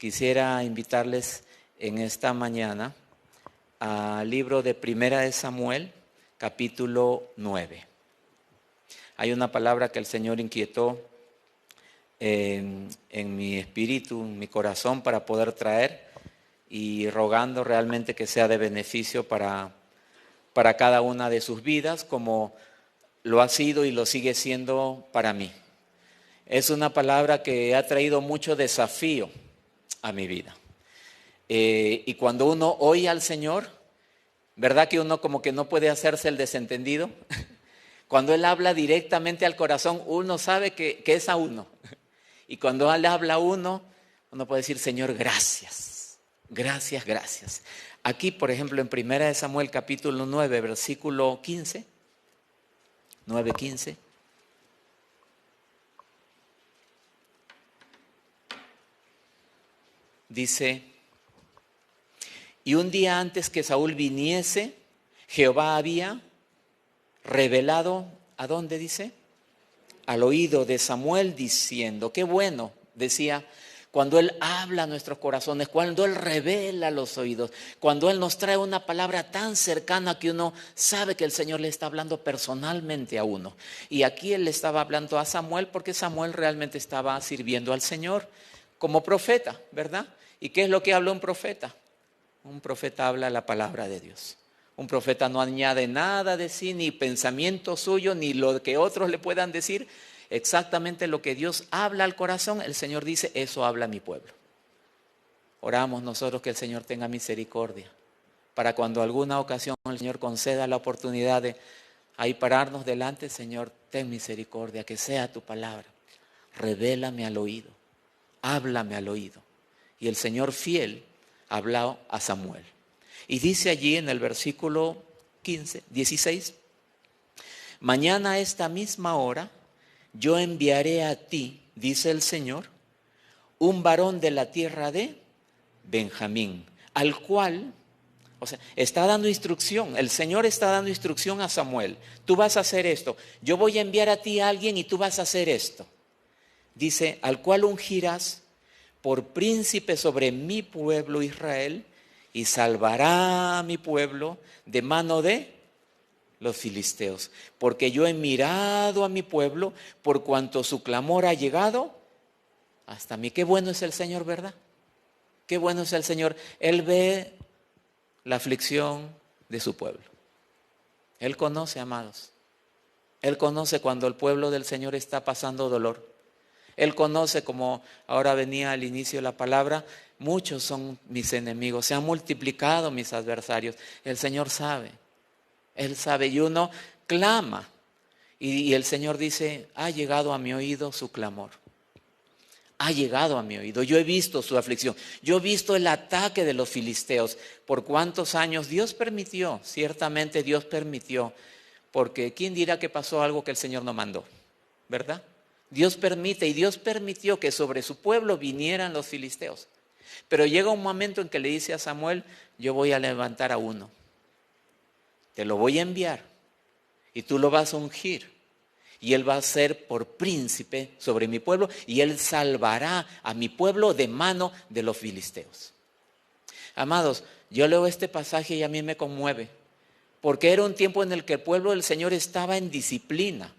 quisiera invitarles en esta mañana al libro de Primera de Samuel, capítulo 9. Hay una palabra que el Señor inquietó en mi espíritu, en mi corazón, para poder traer, y rogando realmente que sea de beneficio para cada una de sus vidas, como lo ha sido y lo sigue siendo para mí. Es una palabra que ha traído mucho desafío a mi vida. Y cuando uno oye al Señor, ¿verdad que uno como que no puede hacerse el desentendido? Cuando Él habla directamente al corazón, uno sabe que es a uno. Y cuando Él habla a uno puede decir: Señor, gracias, gracias, gracias. Aquí, por ejemplo, en 1 Samuel capítulo 9, versículo 15, 9:15. Dice: y un día antes que Saúl viniese, Jehová había revelado, ¿a dónde dice? Al oído de Samuel, diciendo. Qué bueno, decía, cuando Él habla a nuestros corazones, cuando Él revela los oídos, cuando Él nos trae una palabra tan cercana que uno sabe que el Señor le está hablando personalmente a uno. Y aquí Él le estaba hablando a Samuel porque Samuel realmente estaba sirviendo al Señor como profeta, ¿verdad? ¿Y qué es lo que habla un profeta? Un profeta habla la palabra de Dios. Un profeta no añade nada de sí, ni pensamiento suyo, ni lo que otros le puedan decir. Exactamente lo que Dios habla al corazón, el Señor dice: eso habla mi pueblo. Oramos nosotros que el Señor tenga misericordia, para cuando alguna ocasión el Señor conceda la oportunidad de ahí pararnos delante: Señor, ten misericordia, que sea tu palabra. Revélame al oído, háblame al oído. Y el Señor fiel habló a Samuel. Y dice allí en el versículo 16: mañana a esta misma hora yo enviaré a ti, dice el Señor, un varón de la tierra de Benjamín, al cual, está dando instrucción, el Señor está dando instrucción a Samuel. Tú vas a hacer esto, yo voy a enviar a ti a alguien y tú vas a hacer esto. Dice: al cual ungirás por príncipe sobre mi pueblo Israel, y salvará a mi pueblo de mano de los filisteos. Porque yo he mirado a mi pueblo, por cuanto su clamor ha llegado hasta mí. Qué bueno es el Señor, ¿verdad? Qué bueno es el Señor. Él ve la aflicción de su pueblo. Él conoce, amados. Él conoce cuando el pueblo del Señor está pasando dolor. Él conoce, como ahora venía al inicio la palabra, muchos son mis enemigos, se han multiplicado mis adversarios. El Señor sabe, Él sabe, y uno clama. Y el Señor dice: ha llegado a mi oído su clamor. Ha llegado a mi oído. Yo he visto su aflicción. Yo he visto el ataque de los filisteos. ¿Por cuántos años? Dios permitió, ciertamente Dios permitió. Porque ¿quién dirá que pasó algo que el Señor no mandó? ¿Verdad? Dios permite, y Dios permitió que sobre su pueblo vinieran los filisteos. Pero llega un momento en que le dice a Samuel: yo voy a levantar a uno. Te lo voy a enviar y tú lo vas a ungir. Y él va a ser por príncipe sobre mi pueblo, y él salvará a mi pueblo de mano de los filisteos. Amados, yo leo este pasaje y a mí me conmueve, porque era un tiempo en el que el pueblo del Señor estaba en disciplina.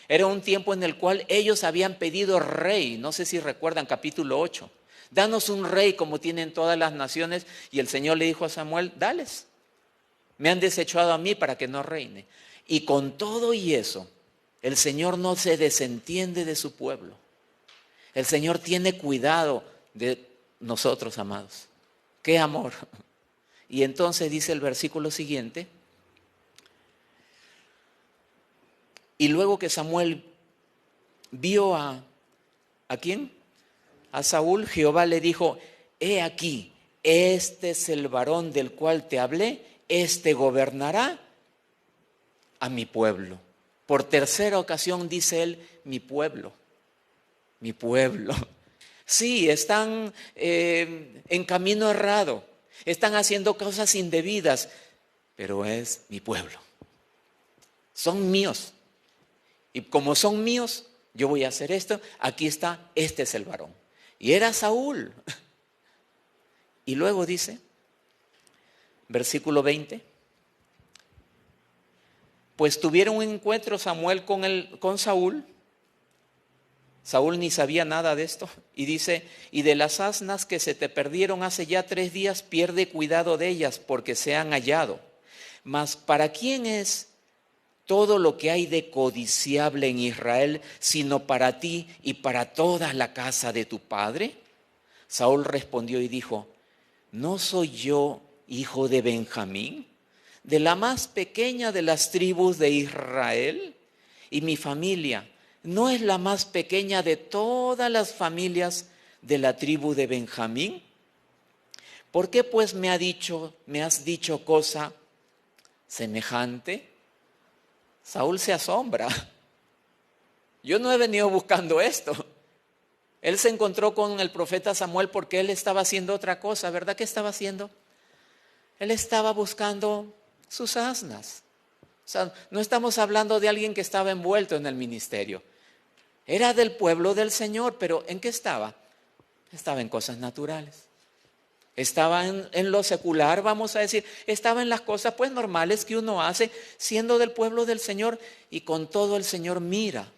Era un tiempo en el cual ellos habían pedido rey. No sé si recuerdan capítulo 8. Danos un rey como tienen todas las naciones. Y el Señor le dijo a Samuel: dales. Me han desechado a mí para que no reine. Y con todo y eso, el Señor no se desentiende de su pueblo. El Señor tiene cuidado de nosotros, amados. ¡Qué amor! Y entonces dice el versículo siguiente: y luego que Samuel vio ¿a quién? A Saúl, Jehová le dijo: he aquí, este es el varón del cual te hablé, este gobernará a mi pueblo. Por tercera ocasión dice él: mi pueblo, mi pueblo. Sí, están en camino errado, están haciendo cosas indebidas, pero es mi pueblo. Son míos. Y como son míos, yo voy a hacer esto. Aquí está, este es el varón. Y era Saúl. Y luego dice, versículo 20, pues tuvieron un encuentro Samuel con Saúl. Saúl ni sabía nada de esto. Y dice, y de las asnas que se te perdieron hace ya 3 días, pierde cuidado de ellas, porque se han hallado. Mas ¿para quién es todo lo que hay de codiciable en Israel, sino para ti y para toda la casa de tu padre? Saúl respondió y dijo, ¿no soy yo hijo de Benjamín, de la más pequeña de las tribus de Israel? Y mi familia ¿no es la más pequeña de todas las familias de la tribu de Benjamín? ¿Por qué pues me has dicho cosa semejante? Saúl se asombra. Yo no he venido buscando esto. Él se encontró con el profeta Samuel porque él estaba haciendo otra cosa. ¿Verdad que estaba haciendo? Él estaba buscando sus asnas. O sea, no estamos hablando de alguien que estaba envuelto en el ministerio. Era del pueblo del Señor, pero ¿en qué estaba? Estaba en cosas naturales. Estaba en lo secular, vamos a decir. Estaba en las cosas pues normales que uno hace siendo del pueblo del Señor. Y con todo el Señor mira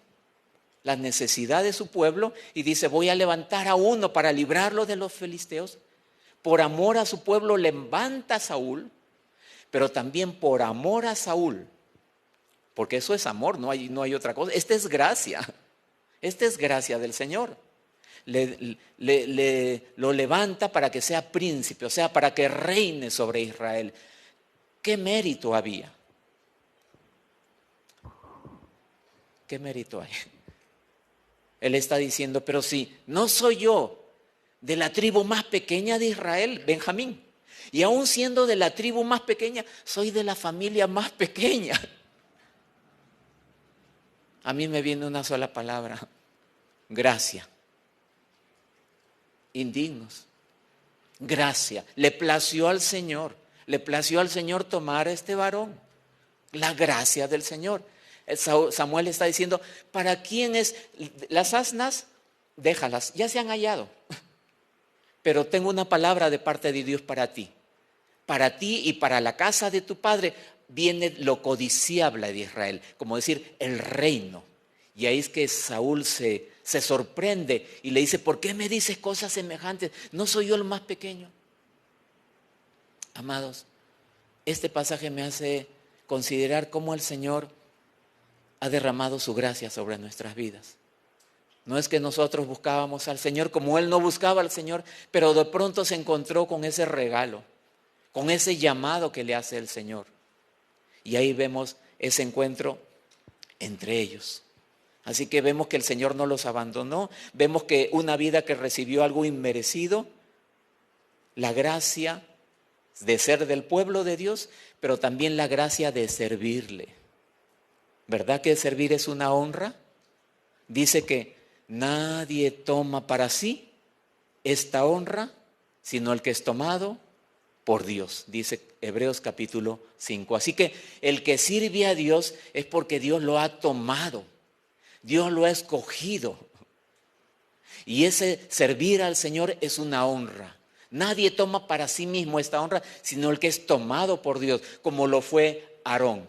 la necesidad de su pueblo y dice, voy a levantar a uno para librarlo de los filisteos. Por amor a su pueblo levanta a Saúl, pero también por amor a Saúl, porque eso es amor, no hay otra cosa. Esta es gracia del Señor. Lo levanta para que sea príncipe, o sea, para que reine sobre Israel. ¿Qué mérito había? ¿Qué mérito hay? Él está diciendo, pero si no soy yo de la tribu más pequeña de Israel, Benjamín, y aún siendo de la tribu más pequeña, soy de la familia más pequeña. A mí me viene una sola palabra, gracia. Indignos. Gracia. Le plació al Señor tomar a este varón. La gracia del Señor. Samuel está diciendo, ¿para quién es? Las asnas, déjalas, ya se han hallado. Pero tengo una palabra de parte de Dios para ti. Para ti y para la casa de tu padre viene lo codiciable de Israel, como decir, el reino. Y ahí es que Saúl se sorprende y le dice, ¿por qué me dices cosas semejantes? ¿No soy yo el más pequeño? Amados, este pasaje me hace considerar cómo el Señor ha derramado su gracia sobre nuestras vidas. No es que nosotros buscábamos al Señor como Él no buscaba al Señor, pero de pronto se encontró con ese regalo, con ese llamado que le hace el Señor. Y ahí vemos ese encuentro entre ellos. Así que vemos que el Señor no los abandonó, vemos que una vida que recibió algo inmerecido, la gracia de ser del pueblo de Dios, pero también la gracia de servirle. ¿Verdad que servir es una honra? Dice que nadie toma para sí esta honra, sino el que es tomado por Dios, dice Hebreos capítulo 5. Así que el que sirve a Dios es porque Dios lo ha tomado, Dios lo ha escogido. Y ese servir al Señor es una honra. Nadie toma para sí mismo esta honra, sino el que es tomado por Dios, como lo fue Aarón.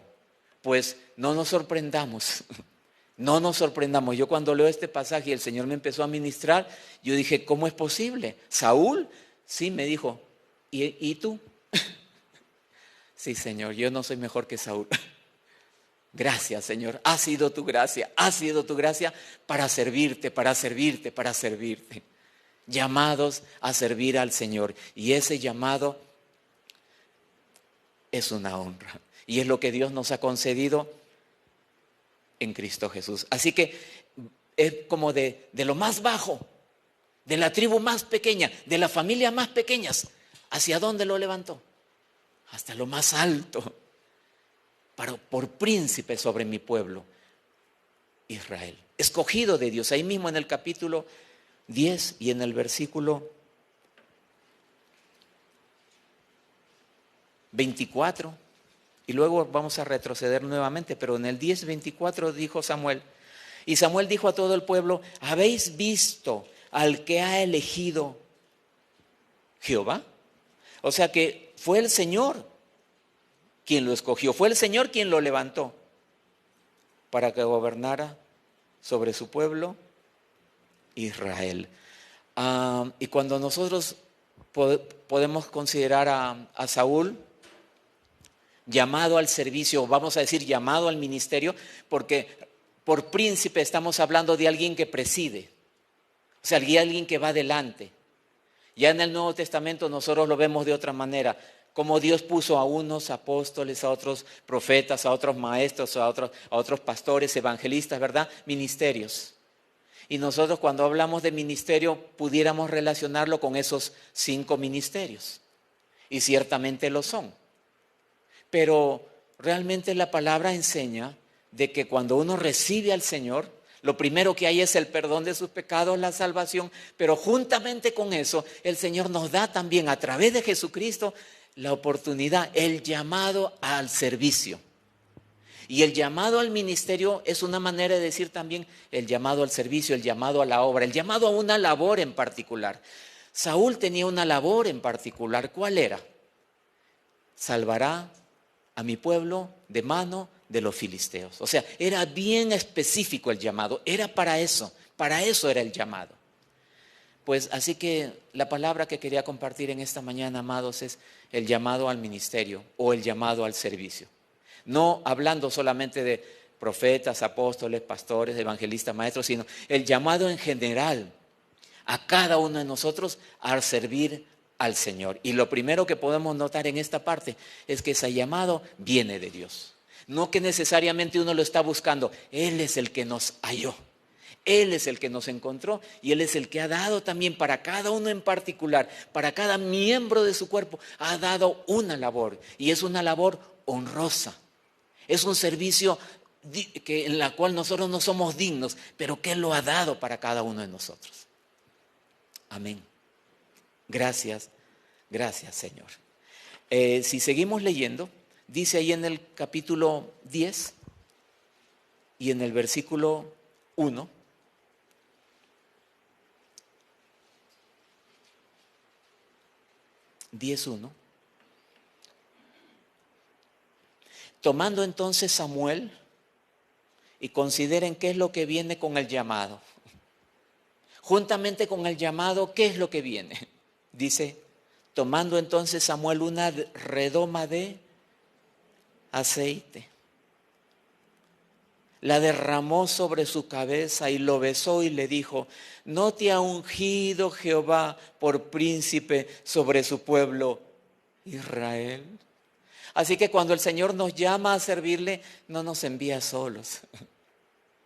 Pues no nos sorprendamos. No nos sorprendamos. Yo cuando leo este pasaje y el Señor me empezó a ministrar, yo dije, ¿cómo es posible? ¿Saúl? Sí, me dijo. ¿Y tú? Sí, Señor, yo no soy mejor que Saúl. Gracias, Señor. Ha sido tu gracia para servirte, para servirte, para servirte. Llamados a servir al Señor. Y ese llamado es una honra. Y es lo que Dios nos ha concedido en Cristo Jesús. Así que es como de lo más bajo, de la tribu más pequeña, de la familia más pequeñas. ¿Hacia dónde lo levantó? Hasta lo más alto, por príncipe sobre mi pueblo, Israel. Escogido de Dios. Ahí mismo en el capítulo 10 y en el versículo 24. Y luego vamos a retroceder nuevamente, pero en el 10:24 dijo Samuel, y Samuel dijo a todo el pueblo, ¿habéis visto al que ha elegido Jehová? O sea que fue el Señor quien lo escogió, fue el Señor quien lo levantó para que gobernara sobre su pueblo Israel. Y cuando nosotros podemos considerar a Saúl llamado al servicio, vamos a decir llamado al ministerio, porque por príncipe estamos hablando de alguien que preside, o sea, alguien que va adelante. Ya en el Nuevo Testamento nosotros lo vemos de otra manera, como Dios puso a unos apóstoles, a otros profetas, a otros maestros, a otros pastores, evangelistas, ¿verdad? Ministerios. Y nosotros cuando hablamos de ministerio pudiéramos relacionarlo con esos 5 ministerios. Y ciertamente lo son. Pero realmente la palabra enseña de que cuando uno recibe al Señor, lo primero que hay es el perdón de sus pecados, la salvación, pero juntamente con eso, el Señor nos da también a través de Jesucristo la oportunidad, el llamado al servicio. Y el llamado al ministerio es una manera de decir también el llamado al servicio, el llamado a la obra, el llamado a una labor en particular. Saúl tenía una labor en particular. ¿Cuál era? Salvará a mi pueblo de mano de los filisteos. O sea, era bien específico el llamado, era para eso era el llamado. Pues así que la palabra que quería compartir en esta mañana, amados, es el llamado al ministerio o el llamado al servicio. No hablando solamente de profetas, apóstoles, pastores, evangelistas, maestros, sino el llamado en general a cada uno de nosotros a servir al Señor. Y lo primero que podemos notar en esta parte es que ese llamado viene de Dios. No que necesariamente uno lo está buscando, Él es el que nos halló. Él es el que nos encontró y Él es el que ha dado también para cada uno en particular, para cada miembro de su cuerpo, ha dado una labor y es una labor honrosa. Es un servicio en la cual nosotros no somos dignos, pero que Él lo ha dado para cada uno de nosotros. Amén. Gracias, gracias Señor. Si seguimos leyendo, dice ahí en el capítulo 10 y en el versículo 1. Tomando entonces Samuel, y consideren qué es lo que viene con el llamado. Juntamente con el llamado, ¿qué es lo que viene? Dice, tomando entonces Samuel una redoma de aceite, la derramó sobre su cabeza y lo besó y le dijo, ¿no te ha ungido Jehová por príncipe sobre su pueblo Israel? Así que cuando el Señor nos llama a servirle, no nos envía solos.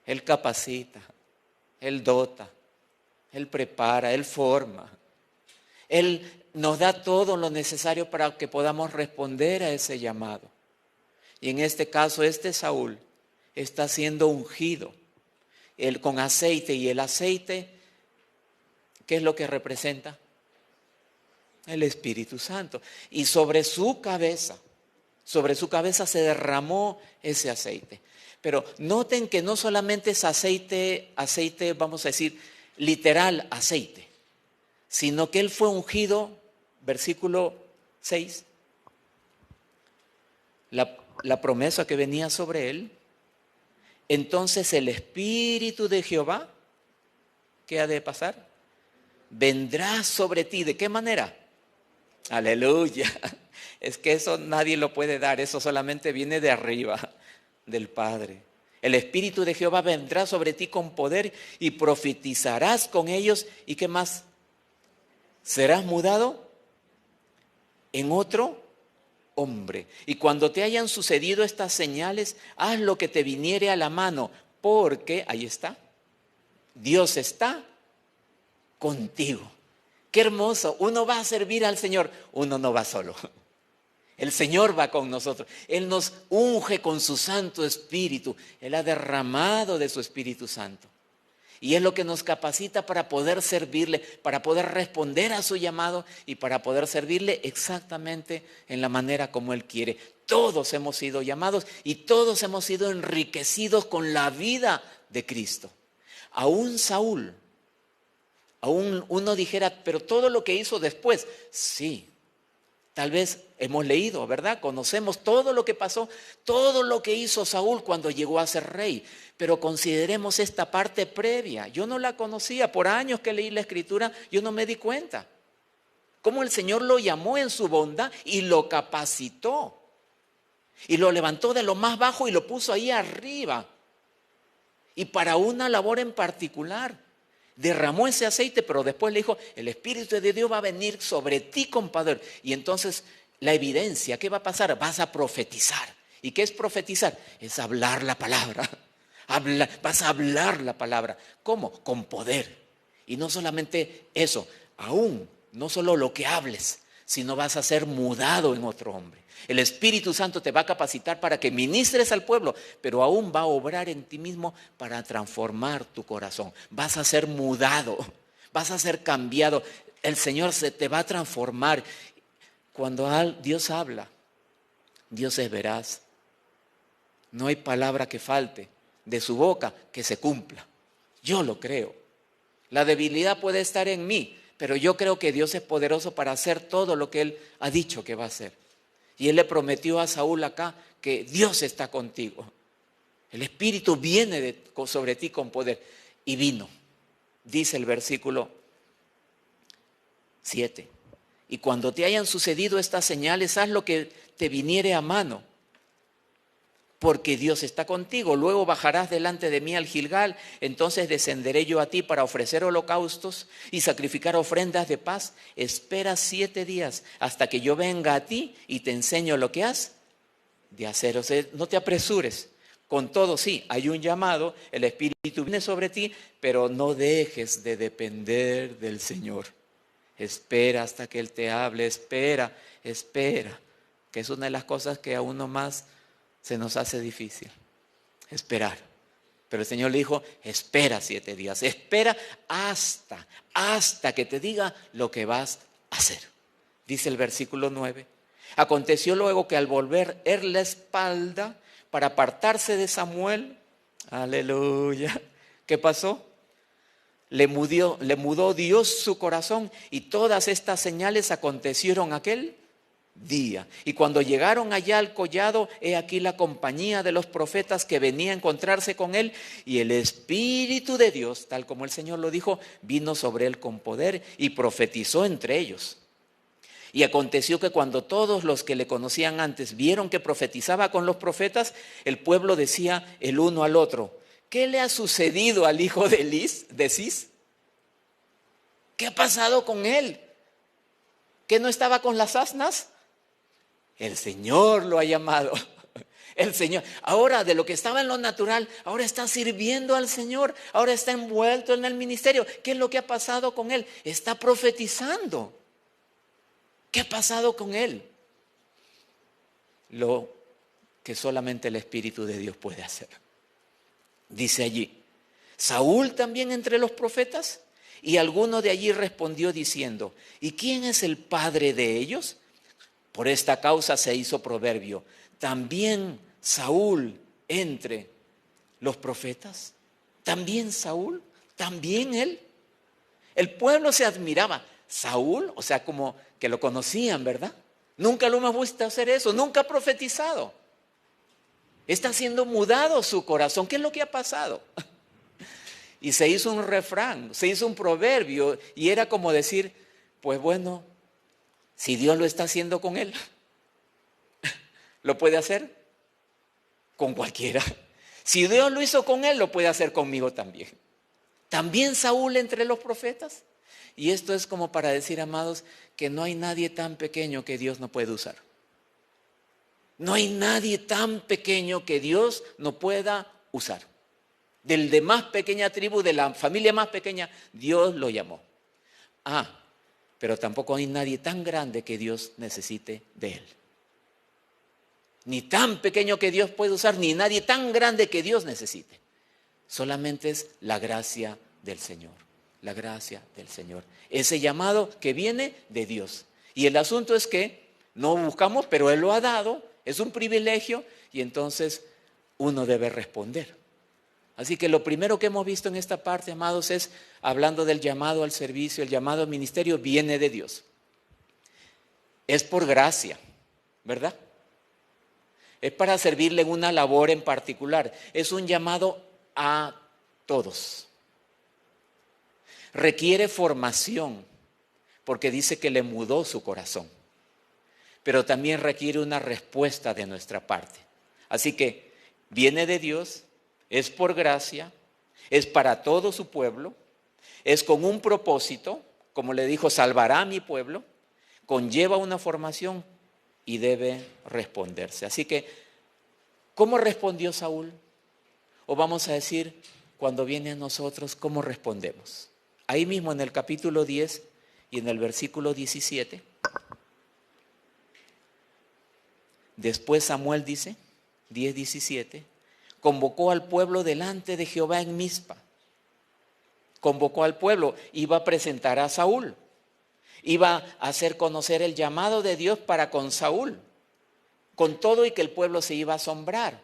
Él capacita, Él dota, Él prepara, Él forma. Él nos da todo lo necesario para que podamos responder a ese llamado. Y en este caso, Saúl está siendo ungido con aceite. Y el aceite, ¿qué es lo que representa? El Espíritu Santo. Y sobre su cabeza se derramó ese aceite. Pero noten que no solamente es aceite, vamos a decir, literal aceite, sino que él fue ungido, versículo 6, la promesa que venía sobre él. Entonces el Espíritu de Jehová, ¿qué ha de pasar? Vendrá sobre ti. ¿De qué manera? Aleluya. Es que eso nadie lo puede dar, eso solamente viene de arriba, del Padre. El Espíritu de Jehová vendrá sobre ti con poder y profetizarás con ellos. ¿Y qué más? Serás mudado en otro hombre. Y cuando te hayan sucedido estas señales, haz lo que te viniere a la mano, porque, ahí está, Dios está contigo. Qué hermoso, uno va a servir al Señor, uno no va solo. El Señor va con nosotros. Él nos unge con su Santo Espíritu. Él ha derramado de su Espíritu Santo. Y es lo que nos capacita para poder servirle, para poder responder a su llamado y para poder servirle exactamente en la manera como Él quiere. Todos hemos sido llamados y todos hemos sido enriquecidos con la vida de Cristo. Aún Saúl, aún uno dijera, pero todo lo que hizo después, sí. Tal vez hemos leído, ¿verdad? Conocemos todo lo que pasó, todo lo que hizo Saúl cuando llegó a ser rey. Pero consideremos esta parte previa. Yo no la conocía. Por años que leí la Escritura, yo no me di cuenta. Cómo el Señor lo llamó en su bondad y lo capacitó. Y lo levantó de lo más bajo y lo puso ahí arriba. Y para una labor en particular. Derramó ese aceite, pero después le dijo, el Espíritu de Dios va a venir sobre ti con poder. Y entonces la evidencia, ¿qué va a pasar? Vas a profetizar. ¿Y qué es profetizar? Es hablar la palabra. Vas a hablar la palabra. ¿Cómo? Con poder. Y no solamente eso, aún, no solo lo que hables, sino vas a ser mudado en otro hombre. El Espíritu Santo te va a capacitar para que ministres al pueblo, pero aún va a obrar en ti mismo para transformar tu corazón. Vas a ser mudado, vas a ser cambiado. El Señor se te va a transformar. Cuando Dios habla, Dios es veraz. No hay palabra que falte de su boca que se cumpla. Yo lo creo. La debilidad puede estar en mí, pero yo creo que Dios es poderoso para hacer todo lo que Él ha dicho que va a hacer. Y Él le prometió a Saúl acá que Dios está contigo. El Espíritu viene sobre ti con poder. Y vino, dice el versículo 7. Y cuando te hayan sucedido estas señales, haz lo que te viniere a mano, porque Dios está contigo. Luego bajarás delante de mí al Gilgal, entonces descenderé yo a ti para ofrecer holocaustos y sacrificar ofrendas de paz. Espera 7 días hasta que yo venga a ti y te enseño lo que has de hacer. O sea, no te apresures. Con todo, sí, hay un llamado, el Espíritu viene sobre ti, pero no dejes de depender del Señor. Espera hasta que Él te hable, espera, que es una de las cosas que a uno más se nos hace difícil, esperar. Pero el Señor le dijo, espera 7 días, espera hasta que te diga lo que vas a hacer. Dice el versículo 9. Aconteció luego que al volver la espalda para apartarse de Samuel, aleluya, ¿qué pasó? Le mudó Dios su corazón y todas estas señales acontecieron aquel día. Y cuando llegaron allá al collado, he aquí la compañía de los profetas que venía a encontrarse con él, y el Espíritu de Dios, tal como el Señor lo dijo, vino sobre él con poder y profetizó entre ellos. Y aconteció que cuando todos los que le conocían antes vieron que profetizaba con los profetas, el pueblo decía el uno al otro, ¿qué le ha sucedido al hijo de Cis? ¿Qué ha pasado con él? ¿Que no estaba con las asnas? El Señor lo ha llamado. El Señor. Ahora, de lo que estaba en lo natural, ahora está sirviendo al Señor. Ahora está envuelto en el ministerio. ¿Qué es lo que ha pasado con él? Está profetizando. ¿Qué ha pasado con él? Lo que solamente el Espíritu de Dios puede hacer. Dice allí, Saúl también entre los profetas. Y alguno de allí respondió diciendo, ¿y quién es el padre de ellos? Por esta causa se hizo proverbio. ¿También Saúl entre los profetas? ¿También Saúl? ¿También él? El pueblo se admiraba. Saúl, o sea, como que lo conocían, ¿verdad? Nunca lo hemos visto hacer eso, nunca ha profetizado. Está siendo mudado su corazón. ¿Qué es lo que ha pasado? Y se hizo un refrán, se hizo un proverbio, y era como decir, pues bueno, si Dios lo está haciendo con él, ¿lo puede hacer? Con cualquiera. Si Dios lo hizo con él, lo puede hacer conmigo también. ¿También Saúl entre los profetas? Y esto es como para decir, amados, que no hay nadie tan pequeño que Dios no puede usar. No hay nadie tan pequeño que Dios no pueda usar. Del de más pequeña tribu, de la familia más pequeña, Dios lo llamó. Pero tampoco hay nadie tan grande que Dios necesite de él. Ni tan pequeño que Dios puede usar, ni nadie tan grande que Dios necesite. Solamente es la gracia del Señor. La gracia del Señor. Ese llamado que viene de Dios. Y el asunto es que no buscamos, pero Él lo ha dado. Es un privilegio y entonces uno debe responder. Así que lo primero que hemos visto en esta parte, amados, es hablando del llamado al servicio, el llamado al ministerio, viene de Dios. es por gracia, ¿verdad? Es para servirle en una labor en particular. Es un llamado a todos. Requiere formación, porque dice que le mudó su corazón. Pero también requiere una respuesta de nuestra parte. Así que viene de Dios, es por gracia, es para todo su pueblo, es con un propósito, como le dijo, salvará a mi pueblo, conlleva una formación y debe responderse. Así que, ¿cómo respondió Saúl? O vamos a decir, cuando viene a nosotros, ¿cómo respondemos? Ahí mismo en el capítulo 10 y en el versículo 17, después Samuel dice, 10:17, convocó al pueblo delante de Jehová en Mizpa. Convocó al pueblo, iba a presentar a Saúl, iba a hacer conocer el llamado de Dios para con Saúl, con todo y que el pueblo se iba a asombrar.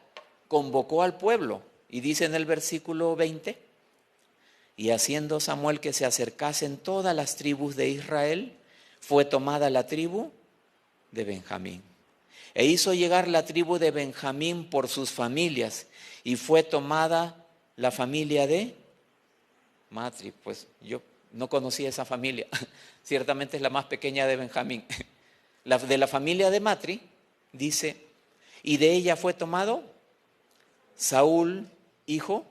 Convocó al pueblo y dice en el versículo 20, y haciendo Samuel que se acercasen todas las tribus de Israel, fue tomada la tribu de Benjamín. E hizo llegar la tribu de Benjamín por sus familias, y fue tomada la familia de Matri. Pues yo no conocía esa familia, ciertamente es la más pequeña de Benjamín. De la familia de Matri, dice, y de ella fue tomado Saúl, hijo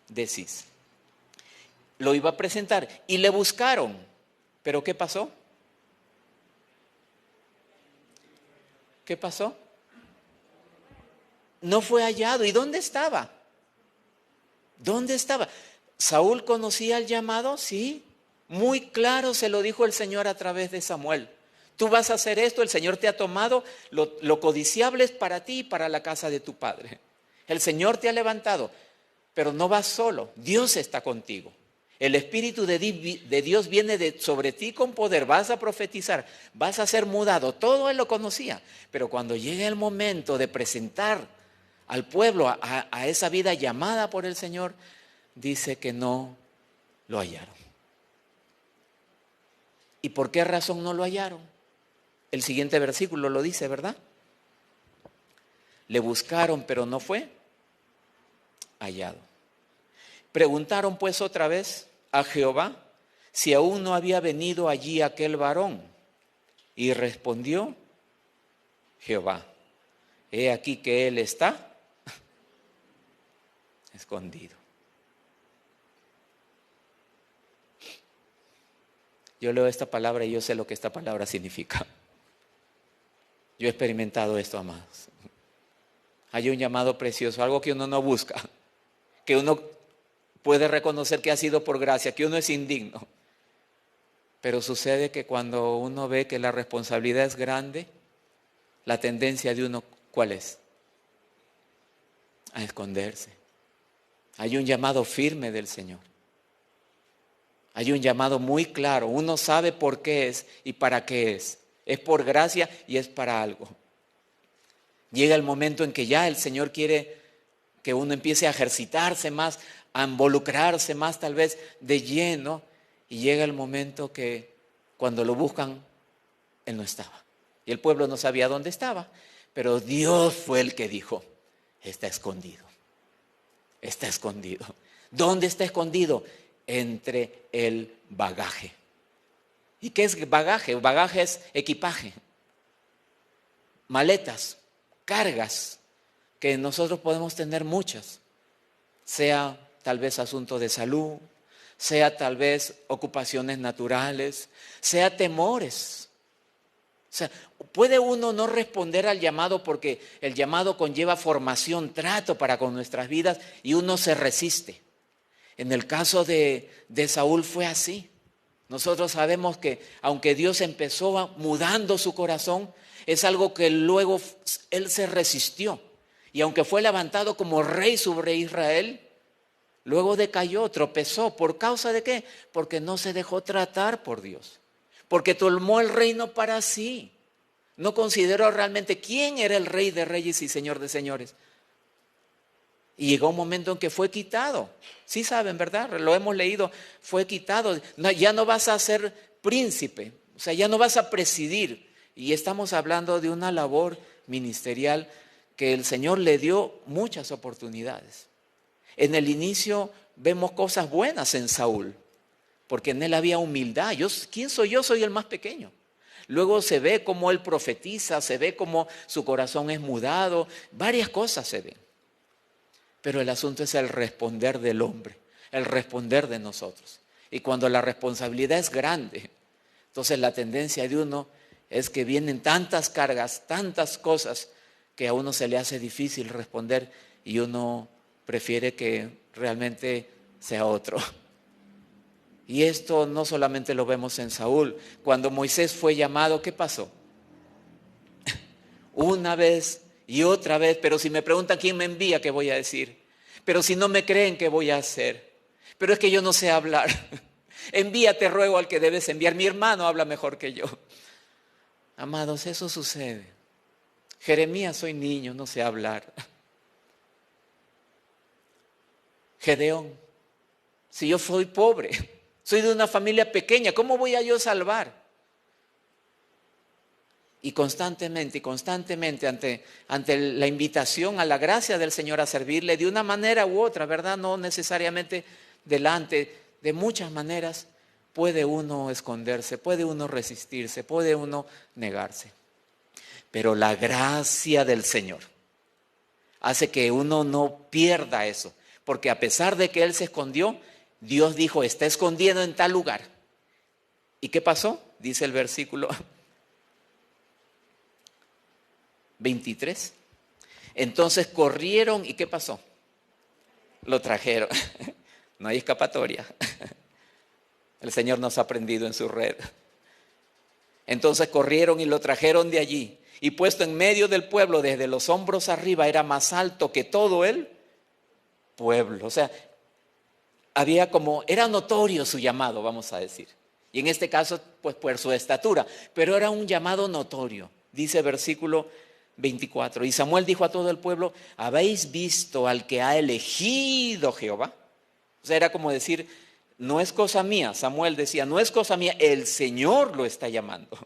de Cis. Lo iba a presentar y le buscaron, pero ¿qué pasó? ¿Qué pasó? No fue hallado. ¿Y dónde estaba? ¿Dónde estaba? ¿Saúl conocía el llamado? Sí. Muy claro se lo dijo el Señor a través de Samuel. Tú vas a hacer esto, el Señor te ha tomado, lo codiciable es para ti y para la casa de tu padre. El Señor te ha levantado, pero no vas solo, Dios está contigo. El Espíritu de Dios viene sobre ti con poder, vas a profetizar, vas a ser mudado. Todo él lo conocía, pero cuando llegue el momento de presentar al pueblo a esa vida llamada por el Señor, dice que no lo hallaron. ¿Y por qué razón no lo hallaron? El siguiente versículo lo dice, ¿verdad? Le buscaron, pero no fue hallado. Preguntaron pues otra vez a Jehová si aún no había venido allí aquel varón. Y respondió Jehová, he aquí que él está escondido. Yo leo esta palabra y yo sé lo que esta palabra significa. Yo he experimentado esto, amados. Hay un llamado precioso, algo que uno no busca, que uno puede reconocer que ha sido por gracia, que uno es indigno. Pero sucede que cuando uno ve que la responsabilidad es grande, la tendencia de uno, ¿cuál es? A esconderse. Hay un llamado firme del Señor. Hay un llamado muy claro. Uno sabe por qué es y para qué es. Es por gracia y es para algo. Llega el momento en que ya el Señor quiere que uno empiece a ejercitarse más, a involucrarse más tal vez de lleno, y llega el momento que cuando lo buscan, Él no estaba. Y el pueblo no sabía dónde estaba, pero Dios fue el que dijo, está escondido, está escondido. ¿Dónde está escondido? Entre el bagaje. ¿Y qué es bagaje? Bagaje es equipaje, maletas, cargas, que nosotros podemos tener muchas, sea tal vez asunto de salud, sea tal vez ocupaciones naturales, sea temores. O sea, puede uno no responder al llamado porque el llamado conlleva formación, trato para con nuestras vidas y uno se resiste. En el caso de Saúl fue así. Nosotros sabemos que aunque Dios empezó mudando su corazón, es algo que luego él se resistió. Y aunque fue levantado como rey sobre Israel, luego decayó, tropezó. ¿Por causa de qué? Porque no se dejó tratar por Dios. Porque tomó el reino para sí. No consideró realmente quién era el rey de reyes y señor de señores. Y llegó un momento en que fue quitado. Sí saben, ¿verdad? Lo hemos leído. Fue quitado. No, ya no vas a ser príncipe. O sea, ya no vas a presidir. Y estamos hablando de una labor ministerial que el Señor le dio muchas oportunidades. En el inicio vemos cosas buenas en Saúl, porque en él había humildad. ¿Quién soy yo? Soy el más pequeño. Luego se ve cómo él profetiza, se ve cómo su corazón es mudado, varias cosas se ven. Pero el asunto es el responder del hombre, el responder de nosotros. Y cuando la responsabilidad es grande, entonces la tendencia de uno es que vienen tantas cargas, tantas cosas, que a uno se le hace difícil responder y uno prefiere que realmente sea otro. Y esto no solamente lo vemos en Saúl. Cuando Moisés fue llamado, ¿qué pasó? Una vez y otra vez, pero si me preguntan quién me envía, ¿qué voy a decir? Pero si no me creen, ¿qué voy a hacer? Pero es que yo no sé hablar. Envíate, ruego, al que debes enviar. Mi hermano habla mejor que yo. Amados, eso sucede. Jeremías, soy niño, no sé hablar. Gedeón, si yo soy pobre, soy de una familia pequeña, ¿cómo voy a yo salvar? Y constantemente ante la invitación a la gracia del Señor a servirle de una manera u otra, ¿verdad? No necesariamente delante, de muchas maneras puede uno esconderse, puede uno resistirse, puede uno negarse. Pero la gracia del Señor hace que uno no pierda eso, porque a pesar de que él se escondió, Dios dijo, está escondido en tal lugar. ¿Y qué pasó? Dice el versículo 23. Entonces corrieron y ¿qué pasó? Lo trajeron. No hay escapatoria. El Señor nos ha prendido en su red. Entonces corrieron y lo trajeron de allí. Y puesto en medio del pueblo, desde los hombros arriba, era más alto que todo el pueblo. O sea, era notorio su llamado, vamos a decir. Y en este caso, pues por su estatura. Pero era un llamado notorio. Dice versículo 24. Y Samuel dijo a todo el pueblo, ¿habéis visto al que ha elegido Jehová? O sea, era como decir, no es cosa mía. Samuel decía, no es cosa mía, el Señor lo está llamando.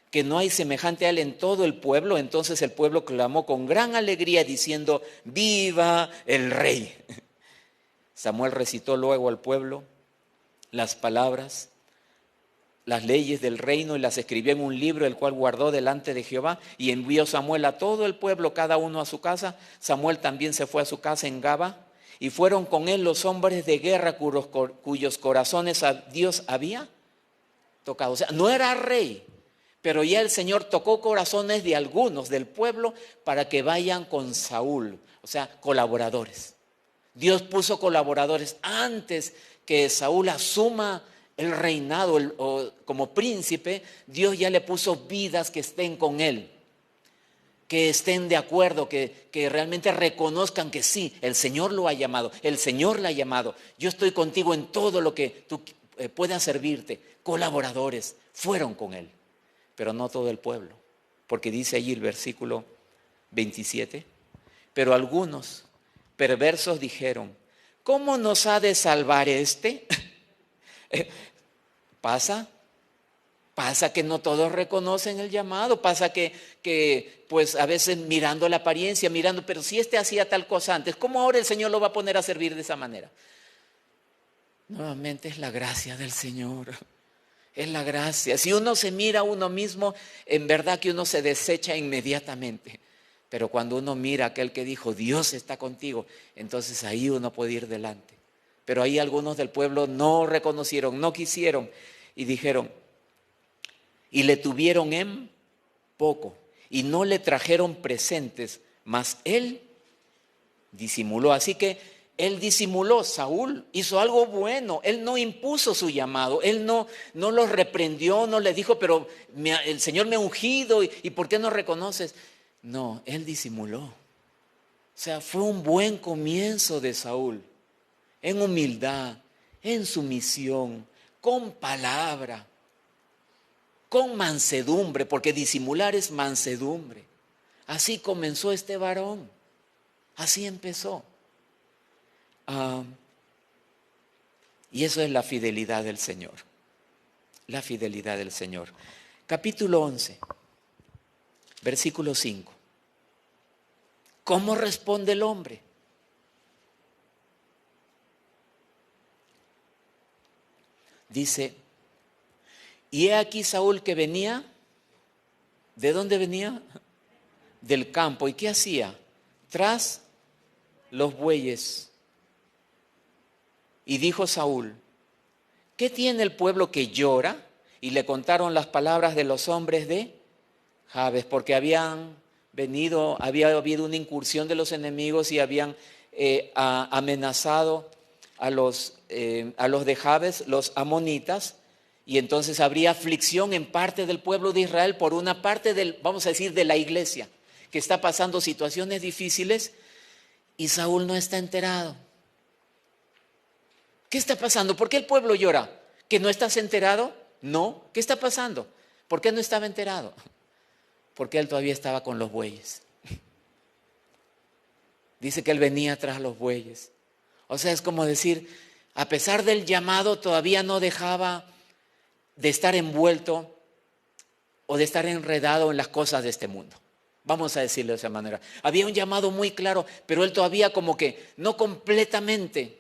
Que no hay semejante a él en todo el pueblo. Entonces el pueblo clamó con gran alegría diciendo, ¡viva el rey! Samuel recitó luego al pueblo las palabras, las leyes del reino, y las escribió en un libro, el cual guardó delante de Jehová, y envió Samuel a todo el pueblo, cada uno a su casa. Samuel también se fue a su casa en Gaba, y fueron con él los hombres de guerra cuyos corazones a Dios había tocado. O sea, no era rey, pero ya el Señor tocó corazones de algunos del pueblo para que vayan con Saúl, o sea, colaboradores. Dios puso colaboradores antes que Saúl asuma el reinado como príncipe. Dios ya le puso vidas que estén con él, que estén de acuerdo, que realmente reconozcan que sí, el Señor lo ha llamado, el Señor la ha llamado. Yo estoy contigo en todo lo que tú puedas servirte. Colaboradores fueron con él, pero no todo el pueblo, porque dice allí el versículo 27, pero algunos perversos dijeron, ¿cómo nos ha de salvar este? Pasa que no todos reconocen el llamado, pasa que pues a veces mirando la apariencia, pero si este hacía tal cosa antes, ¿cómo ahora el Señor lo va a poner a servir de esa manera? Nuevamente es la gracia del Señor, es la gracia. Si uno se mira a uno mismo, en verdad que uno se desecha inmediatamente. Pero cuando uno mira a aquel que dijo, Dios está contigo, entonces ahí uno puede ir delante. Pero ahí algunos del pueblo no reconocieron, no quisieron y dijeron, y le tuvieron en poco y no le trajeron presentes, mas él disimuló. Así que él disimuló. Saúl hizo algo bueno, él no impuso su llamado, él no los reprendió, no le dijo, pero el Señor me ha ungido y ¿por qué no reconoces? No, él disimuló. O sea, fue un buen comienzo de Saúl, en humildad, en sumisión, con palabra, con mansedumbre, porque disimular es mansedumbre. Así comenzó este varón, así empezó. Y eso es la fidelidad del Señor, la fidelidad del Señor. Capítulo 11, versículo 5. ¿Cómo responde el hombre? Dice, y he aquí Saúl que venía, ¿de dónde venía? Del campo. ¿Y qué hacía? Tras los bueyes. Y dijo Saúl, ¿qué tiene el pueblo que llora? Y le contaron las palabras de los hombres de Jabes, porque había habido una incursión de los enemigos y habían amenazado a los de Jabes, los amonitas, y entonces habría aflicción en parte del pueblo de Israel por una parte vamos a decir, de la iglesia, que está pasando situaciones difíciles y Saúl no está enterado. ¿Qué está pasando? ¿Por qué el pueblo llora? ¿Que no estás enterado? No. ¿Qué está pasando? ¿Por qué no estaba enterado? Porque él todavía estaba con los bueyes. Dice que él venía tras los bueyes. O sea, es como decir, a pesar del llamado, todavía no dejaba de estar envuelto o de estar enredado en las cosas de este mundo. Vamos a decirlo de esa manera. Había un llamado muy claro, pero él todavía como que no completamente,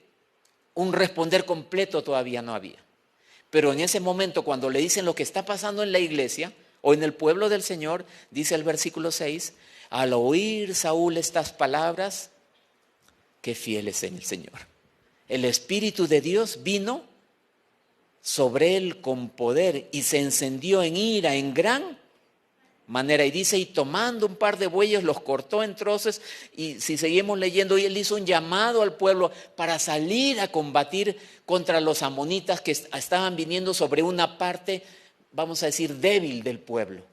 un responder completo todavía no había. Pero en ese momento, cuando le dicen lo que está pasando en la iglesia o en el pueblo del Señor, dice el versículo 6, al oír Saúl estas palabras, qué fiel es en el Señor. El Espíritu de Dios vino sobre él con poder y se encendió en ira, en gran manera. Y dice, y tomando un par de bueyes los cortó en trozos. Y si seguimos leyendo, y él hizo un llamado al pueblo para salir a combatir contra los amonitas que estaban viniendo sobre una parte, vamos a decir, débil del pueblo.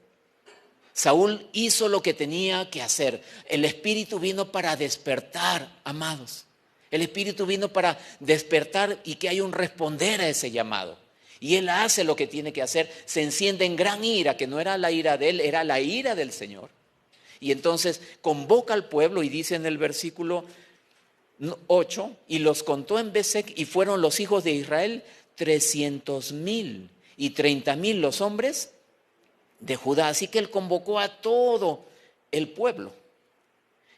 Saúl hizo lo que tenía que hacer. El Espíritu vino para despertar, amados. El Espíritu vino para despertar y que haya un responder a ese llamado. Y él hace lo que tiene que hacer, se enciende en gran ira, que no era la ira de él, era la ira del Señor. Y entonces convoca al pueblo y dice en el versículo 8, y los contó en Besec y fueron los hijos de Israel 300,000 y 30,000 los hombres de Judá. Así que él convocó a todo el pueblo.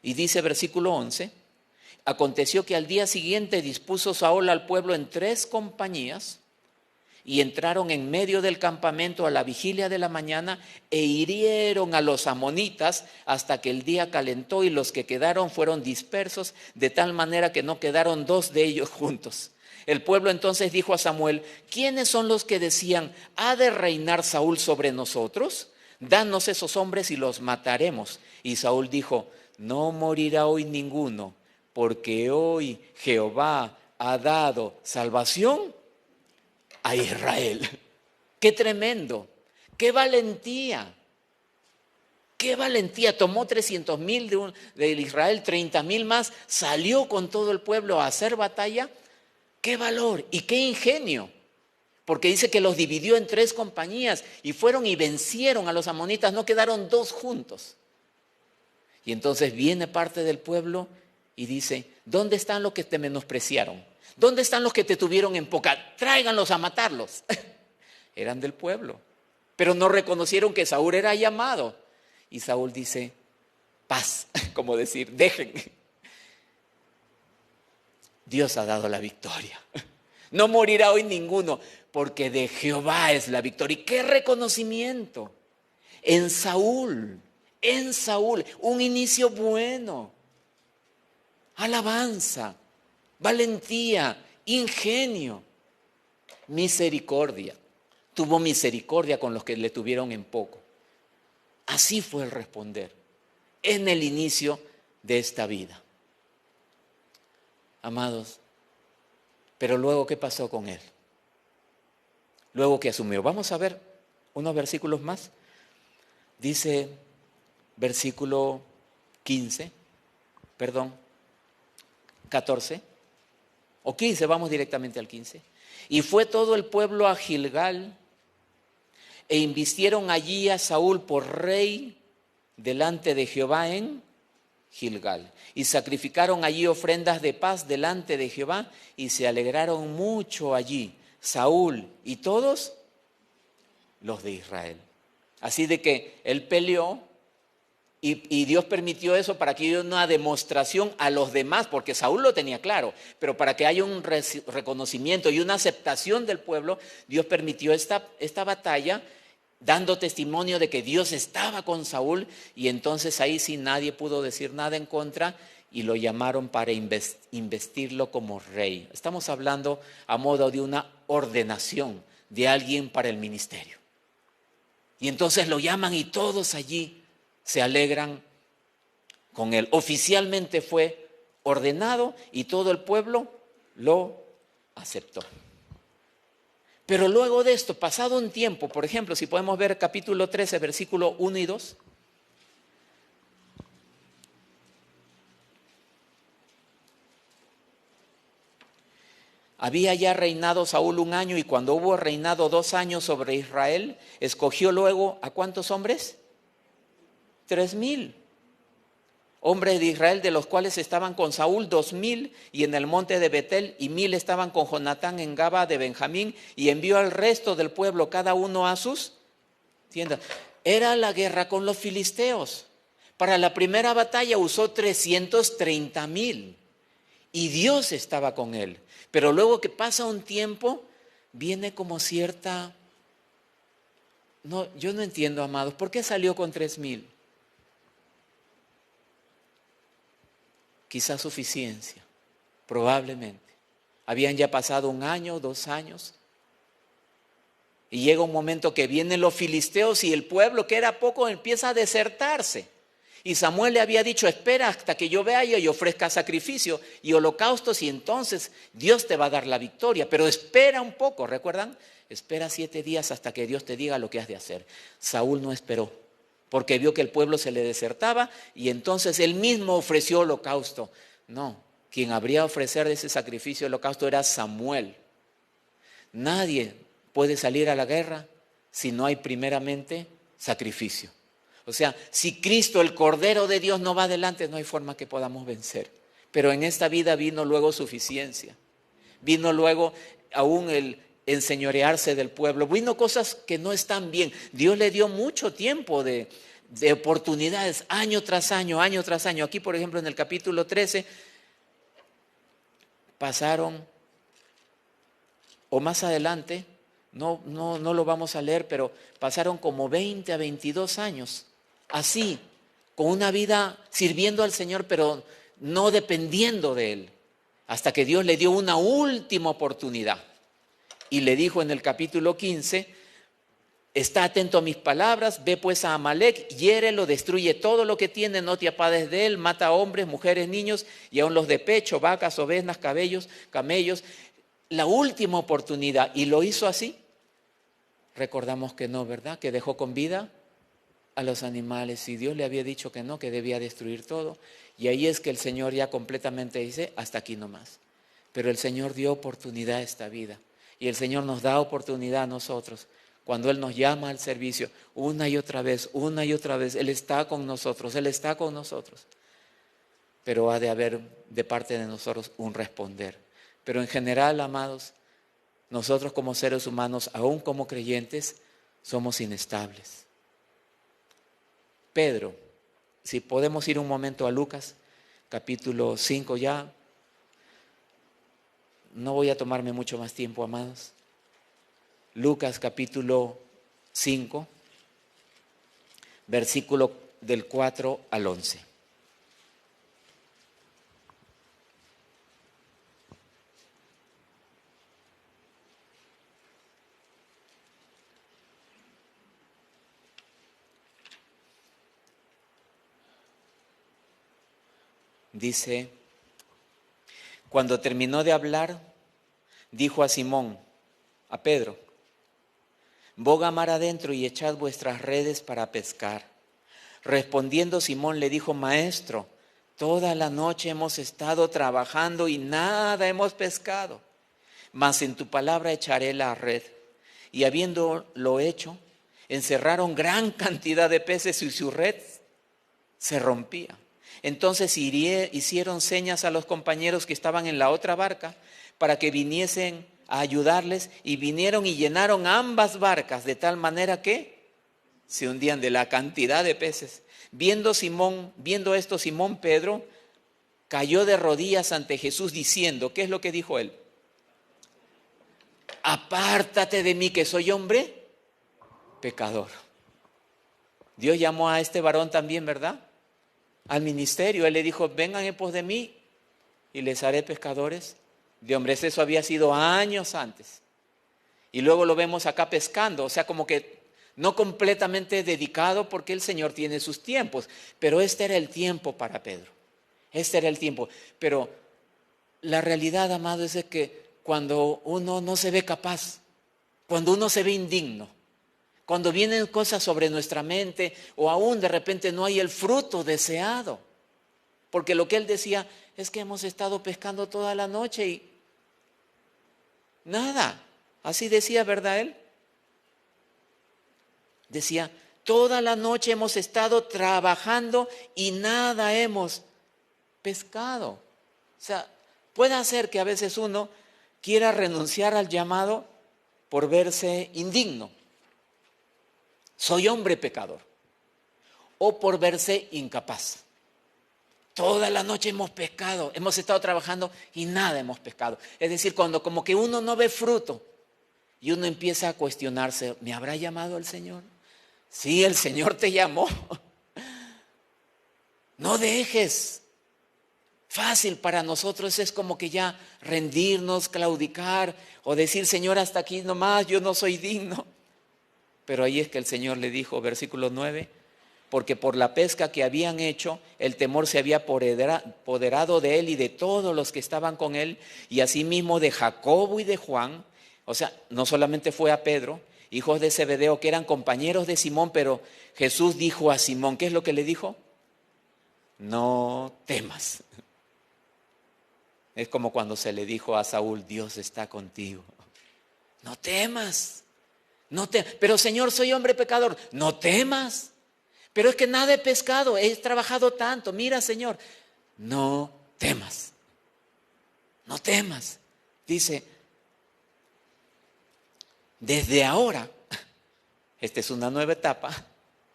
Y dice versículo 11, aconteció que al día siguiente dispuso Saúl al pueblo en 3 compañías, y entraron en medio del campamento a la vigilia de la mañana e hirieron a los amonitas hasta que el día calentó y los que quedaron fueron dispersos de tal manera que no quedaron 2 de ellos juntos. El pueblo entonces dijo a Samuel, ¿quiénes son los que decían, ¿ha de reinar Saúl sobre nosotros? Danos esos hombres y los mataremos. Y Saúl dijo, no morirá hoy ninguno, porque hoy Jehová ha dado salvación a Israel. ¡Qué tremendo! ¡Qué valentía! ¡Qué valentía! Tomó 300,000 de Israel, 30,000 más, salió con todo el pueblo a hacer batalla. ¡Qué valor! Y qué ingenio. Porque dice que los dividió en 3 compañías y fueron y vencieron a los amonitas, no quedaron 2 juntos. Y entonces viene parte del pueblo y dice, ¿dónde están los que te menospreciaron? ¿Dónde están los que te tuvieron en poca? Tráiganlos a matarlos. Eran del pueblo, pero no reconocieron que Saúl era llamado. Y Saúl dice, paz, como decir, dejen. Dios ha dado la victoria. No morirá hoy ninguno, porque de Jehová es la victoria. Y qué reconocimiento. En Saúl, un inicio bueno. Alabanza, valentía, ingenio, misericordia. Tuvo misericordia con los que le tuvieron en poco. Así fue el responder en el inicio de esta vida. Amados, pero luego, ¿qué pasó con él? Luego que asumió. Vamos a ver unos versículos más. Dice versículo 14 o 15, vamos directamente al 15. Y fue todo el pueblo a Gilgal e invistieron allí a Saúl por rey delante de Jehová en Gilgal. Y sacrificaron allí ofrendas de paz delante de Jehová y se alegraron mucho allí Saúl y todos los de Israel. Así de que él peleó y Dios permitió eso para que haya una demostración a los demás, porque Saúl lo tenía claro, pero para que haya un reconocimiento y una aceptación del pueblo, Dios permitió esta batalla, dando testimonio de que Dios estaba con Saúl, y entonces ahí sí nadie pudo decir nada en contra y lo llamaron para investirlo como rey. Estamos hablando a modo de una ordenación de alguien para el ministerio. Y entonces lo llaman y todos allí se alegran con él. Oficialmente fue ordenado y todo el pueblo lo aceptó. Pero luego de esto, pasado un tiempo, por ejemplo, si podemos ver capítulo 13, versículo 1 y 2. Había ya reinado Saúl 1 año, y cuando hubo reinado 2 años sobre Israel, escogió luego ¿a cuántos hombres? 3,000 hombres de Israel, de los cuales estaban con Saúl 2,000 y en el monte de Betel, y 1,000 estaban con Jonatán en Gaba de Benjamín, y envió al resto del pueblo cada uno a sus tiendas. Era la guerra con los filisteos. Para la primera batalla usó 330,000 y Dios estaba con él. Pero luego que pasa un tiempo, viene como cierta... No, yo no entiendo, amados, ¿por qué salió con 3,000? Quizás suficiencia, probablemente. Habían ya pasado 1 año, 2 años. Y llega un momento que vienen los filisteos y el pueblo, que era poco, empieza a desertarse. Y Samuel le había dicho, espera hasta que yo vaya y ofrezca sacrificio y holocaustos, y entonces Dios te va a dar la victoria. Pero espera un poco, ¿recuerdan? Espera 7 días hasta que Dios te diga lo que has de hacer. Saúl no esperó, porque vio que el pueblo se le desertaba y entonces él mismo ofreció holocausto. No, quien habría de ofrecer ese sacrificio de holocausto era Samuel. Nadie puede salir a la guerra si no hay primeramente sacrificio. O sea, si Cristo, el Cordero de Dios, no va adelante, no hay forma que podamos vencer. Pero en esta vida vino luego suficiencia. Vino luego aún el enseñorearse del pueblo. Vino cosas que no están bien. Dios le dio mucho tiempo de oportunidades, año tras año, año tras año. Aquí, por ejemplo, en el capítulo 13, pasaron, o más adelante, no lo vamos a leer, pero pasaron como 20 a 22 años. Así, con una vida sirviendo al Señor, pero no dependiendo de Él, hasta que Dios le dio una última oportunidad. Y le dijo en el capítulo 15, está atento a mis palabras, ve pues a Amalek, hiérelo, destruye todo lo que tiene, no te apades de él, mata a hombres, mujeres, niños, y aun los de pecho, vacas, ovejas, camellos. La última oportunidad, y lo hizo así. Recordamos que no, ¿verdad? Que dejó con vida a los animales, y Dios le había dicho que no, que debía destruir todo. Y ahí es que el Señor ya completamente dice, hasta aquí nomás. Pero el Señor dio oportunidad a esta vida, y el Señor nos da oportunidad a nosotros. Cuando Él nos llama al servicio, una y otra vez, Él está con nosotros, Él está con nosotros. Pero ha de haber de parte de nosotros un responder. Pero en general, amados, nosotros como seres humanos, aún como creyentes, somos inestables. Pedro, si podemos ir un momento a Lucas, capítulo 5 ya. No voy a tomarme mucho más tiempo, amados. Lucas capítulo 5, versículo del 4 al 11. Dice, cuando terminó de hablar, dijo a Simón, a Pedro, boga mar adentro y echad vuestras redes para pescar. Respondiendo Simón le dijo, Maestro, toda la noche hemos estado trabajando y nada hemos pescado, mas en tu palabra echaré la red. Y habiéndolo hecho, encerraron gran cantidad de peces y su red se rompía. Entonces hicieron señas a los compañeros que estaban en la otra barca para que viniesen a ayudarles, y vinieron y llenaron ambas barcas de tal manera que se hundían de la cantidad de peces. Viendo esto, Simón Pedro cayó de rodillas ante Jesús diciendo, ¿qué es lo que dijo él? Apártate de mí que soy hombre pecador. Dios llamó a este varón también, ¿verdad? Al ministerio. Él le dijo, vengan en pos de mí y les haré pescadores de hombres. Eso había sido años antes. Y luego lo vemos acá pescando, o sea, como que no completamente dedicado porque el Señor tiene sus tiempos. Pero este era el tiempo para Pedro. Este era el tiempo. Pero la realidad, amado, es que cuando uno no se ve capaz, cuando uno se ve indigno, cuando vienen cosas sobre nuestra mente o aún de repente no hay el fruto deseado. Porque lo que él decía es que hemos estado pescando toda la noche y nada. Así decía, ¿verdad él? Decía, toda la noche hemos estado trabajando y nada hemos pescado. O sea, puede ser que a veces uno quiera renunciar al llamado por verse indigno. Soy hombre pecador. O por verse incapaz. Toda la noche hemos pescado, hemos estado trabajando y nada hemos pescado. Es decir, cuando como que uno no ve fruto y uno empieza a cuestionarse, ¿me habrá llamado el Señor? Sí, el Señor te llamó. No dejes. Fácil para nosotros es como que ya rendirnos, claudicar o decir, Señor, hasta aquí nomás, yo no soy digno. Pero ahí es que el Señor le dijo, versículo 9, porque por la pesca que habían hecho, el temor se había apoderado de él y de todos los que estaban con él, y asimismo de Jacobo y de Juan. O sea, no solamente fue a Pedro, hijos de Zebedeo, que eran compañeros de Simón, pero Jesús dijo a Simón, ¿qué es lo que le dijo? No temas. Es como cuando se le dijo a Saúl, Dios está contigo. No temas. Pero Señor, soy hombre pecador. No temas. Pero es que nada he pescado, he trabajado tanto. Mira, Señor, no temas. No temas. Dice, desde ahora, esta es una nueva etapa,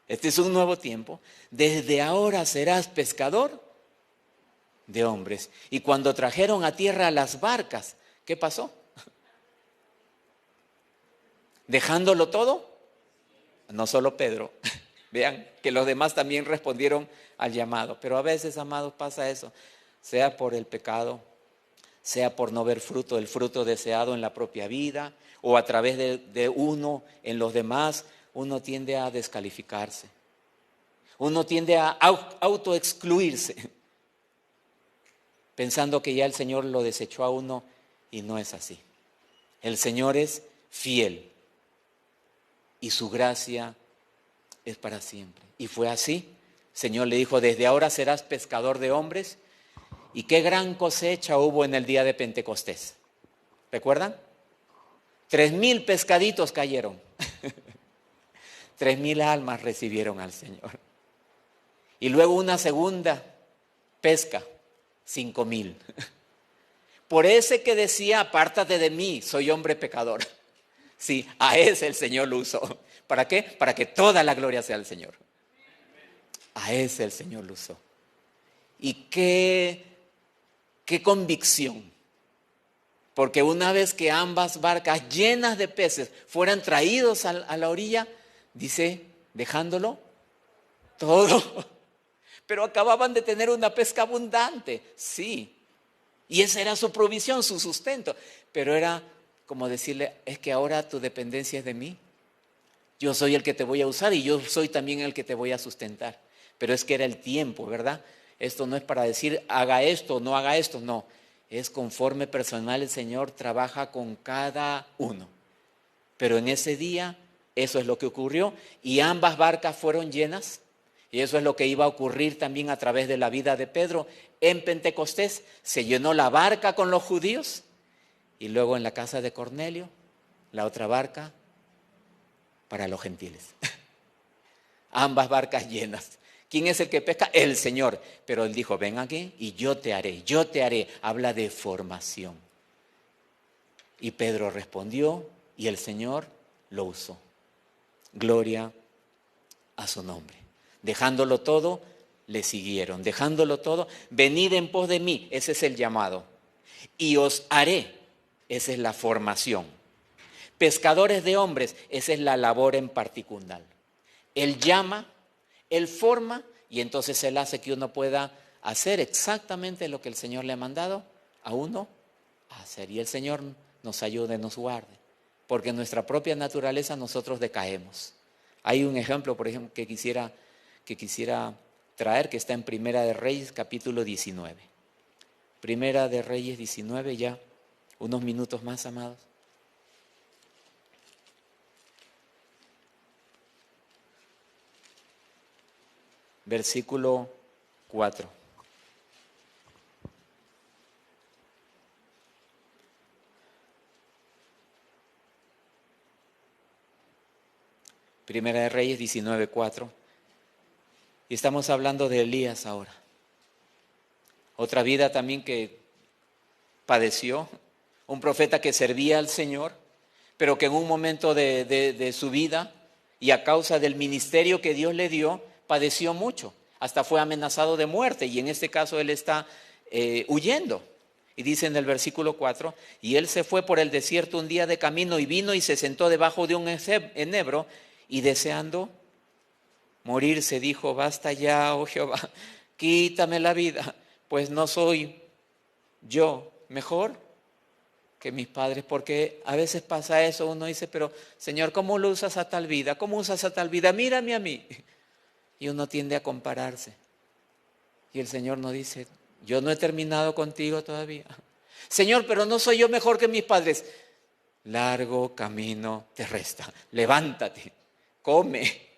este es un nuevo tiempo, desde ahora serás pescador de hombres. Y cuando trajeron a tierra las barcas, ¿qué pasó? ¿Dejándolo todo? No solo Pedro. Vean que los demás también respondieron al llamado. Pero a veces, amados, pasa eso. Sea por el pecado, sea por no ver fruto, el fruto deseado en la propia vida, o a través de uno en los demás, uno tiende a descalificarse. Uno tiende a autoexcluirse, pensando que ya el Señor lo desechó a uno y no es así. El Señor es fiel y su gracia es para siempre. Y fue así. El Señor le dijo, desde ahora serás pescador de hombres. Y qué gran cosecha hubo en el día de Pentecostés. ¿Recuerdan? 3,000 pescaditos cayeron. 3,000 almas recibieron al Señor. Y luego una segunda pesca, 5,000. Por ese que decía, apártate de mí, soy hombre pecador. Sí, a ese el Señor lo usó. ¿Para qué? Para que toda la gloria sea al Señor. A ese el Señor lo usó. Y qué convicción. Porque una vez que ambas barcas llenas de peces fueran traídos a la orilla, dice, dejándolo todo. Pero acababan de tener una pesca abundante, sí. Y esa era su provisión, su sustento. Pero era como decirle, es que ahora tu dependencia es de mí. Yo soy el que te voy a usar y yo soy también el que te voy a sustentar. Pero es que era el tiempo, ¿verdad? Esto no es para decir, haga esto o no haga esto, no. Es conforme personal el Señor trabaja con cada uno. Pero en ese día, eso es lo que ocurrió. Y ambas barcas fueron llenas. Y eso es lo que iba a ocurrir también a través de la vida de Pedro. En Pentecostés se llenó la barca con los judíos. Y luego en la casa de Cornelio, la otra barca para los gentiles. Ambas barcas llenas. ¿Quién es el que pesca? El Señor. Pero él dijo, ven aquí y yo te haré, yo te haré. Habla de formación. Y Pedro respondió y el Señor lo usó. Gloria a su nombre. Dejándolo todo, le siguieron. Dejándolo todo, venid en pos de mí, ese es el llamado. Y os haré, esa es la formación. Pescadores de hombres, esa es la labor en particular. Él llama, Él forma y entonces Él hace que uno pueda hacer exactamente lo que el Señor le ha mandado a uno a hacer. Y el Señor nos ayude, nos guarde, porque en nuestra propia naturaleza nosotros decaemos. Hay un ejemplo, por ejemplo, que quisiera traer, que está en Primera de Reyes, capítulo 19. Primera de Reyes 19, ya unos minutos más, amados. Versículo 4. Primera de Reyes 19, 4. Y estamos hablando de Elías ahora. Otra vida también que padeció. Un profeta que servía al Señor, pero que en un momento de su vida y a causa del ministerio que Dios le dio, padeció mucho. Hasta fue amenazado de muerte y en este caso él está huyendo. Y dice en el versículo 4, y él se fue por el desierto un día de camino y vino y se sentó debajo de un enebro y deseando morirse dijo, basta ya, oh Jehová, quítame la vida, pues no soy yo mejor que mis padres, porque a veces pasa eso, uno dice, pero Señor, ¿cómo lo usas a tal vida? ¿Cómo usas a tal vida? Mírame a mí. Y uno tiende a compararse. Y el Señor nos dice, yo no he terminado contigo todavía. Señor, pero no soy yo mejor que mis padres. Largo camino te resta. Levántate, come,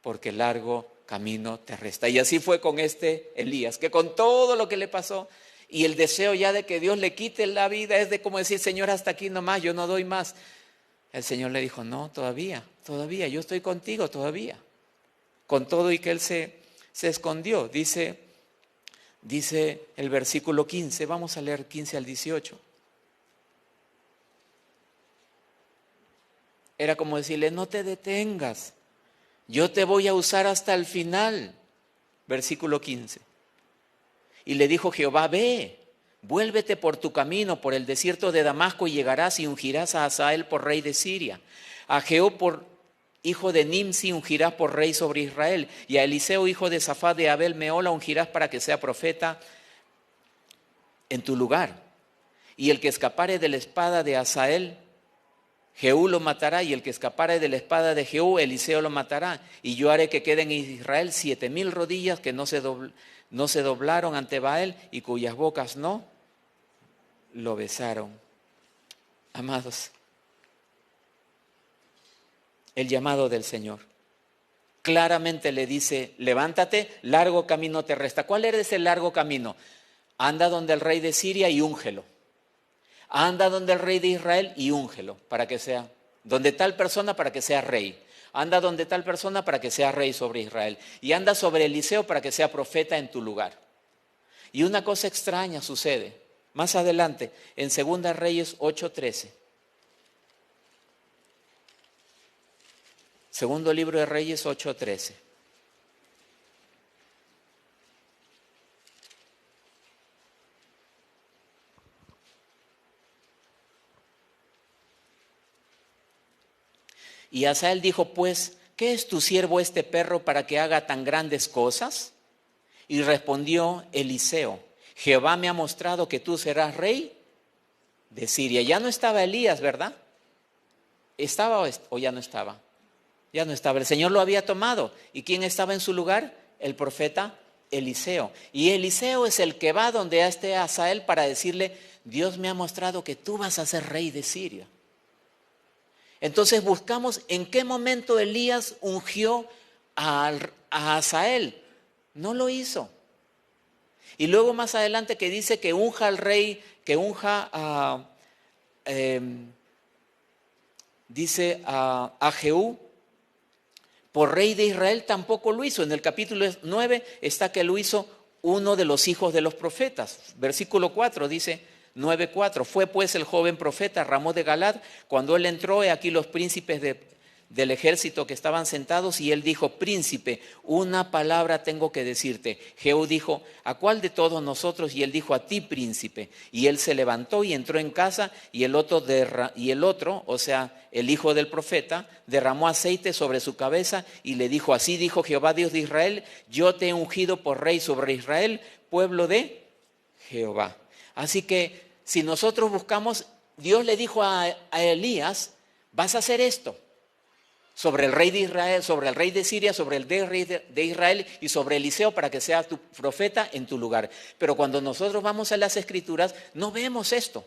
porque largo camino te resta. Y así fue con este Elías, que con todo lo que le pasó y el deseo ya de que Dios le quite la vida, es de como decir, Señor, hasta aquí nomás, yo no doy más. El Señor le dijo, no, todavía, yo estoy contigo todavía. Con todo y que él se escondió. Dice el versículo 15, vamos a leer 15 al 18. Era como decirle, no te detengas, yo te voy a usar hasta el final. Versículo 15. Y le dijo Jehová, ve, vuélvete por tu camino, por el desierto de Damasco, y llegarás y ungirás a Hazael por rey de Siria, a Jehú por hijo de Nimsi ungirás por rey sobre Israel, y a Eliseo hijo de Safat de Abel Meola ungirás para que sea profeta en tu lugar. Y el que escapare de la espada de Hazael, Jehú lo matará, y el que escapare de la espada de Jehú, Eliseo lo matará. Y yo haré que queden en Israel 7,000 rodillas que no se doblaron ante Baal y cuyas bocas no lo besaron. Amados, el llamado del Señor claramente le dice, levántate, largo camino te resta. ¿Cuál es ese largo camino? Anda donde el rey de Siria y úngelo. Anda donde el rey de Israel y úngelo, para que sea, donde tal persona para que sea rey. Anda donde tal persona para que sea rey sobre Israel. Y anda sobre Eliseo para que sea profeta en tu lugar. Y una cosa extraña sucede más adelante en 2 Reyes 8:13. Segundo libro de Reyes 8:13. Y Hazael dijo, pues, ¿qué es tu siervo este perro para que haga tan grandes cosas? Y respondió Eliseo, Jehová me ha mostrado que tú serás rey de Siria. Ya no estaba Elías, ¿verdad? ¿Estaba o ya no estaba? Ya no estaba. El Señor lo había tomado. ¿Y quién estaba en su lugar? El profeta Eliseo. Y Eliseo es el que va donde a Hazael para decirle, Dios me ha mostrado que tú vas a ser rey de Siria. Entonces buscamos en qué momento Elías ungió a Hazael. No lo hizo. Y luego más adelante que dice que unja al rey, que unja a Jehú por rey de Israel, tampoco lo hizo. En el capítulo 9 está que lo hizo uno de los hijos de los profetas. Versículo 4 dice, 9:4, fue pues el joven profeta Ramón de Galad, cuando él entró, he aquí los príncipes del ejército que estaban sentados y él dijo: príncipe, una palabra tengo que decirte. Jehú dijo: ¿a cuál de todos nosotros? Y él dijo: a ti, príncipe. Y él se levantó y entró en casa y el otro, o sea, el hijo del profeta, derramó aceite sobre su cabeza y le dijo: así dijo Jehová Dios de Israel, yo te he ungido por rey sobre Israel, pueblo de Jehová. Así que si nosotros buscamos, Dios le dijo a Elías: vas a hacer esto sobre el rey de Israel, sobre el rey de Siria, sobre el rey de Israel y sobre Eliseo, para que sea tu profeta en tu lugar. Pero cuando nosotros vamos a las Escrituras, no vemos esto.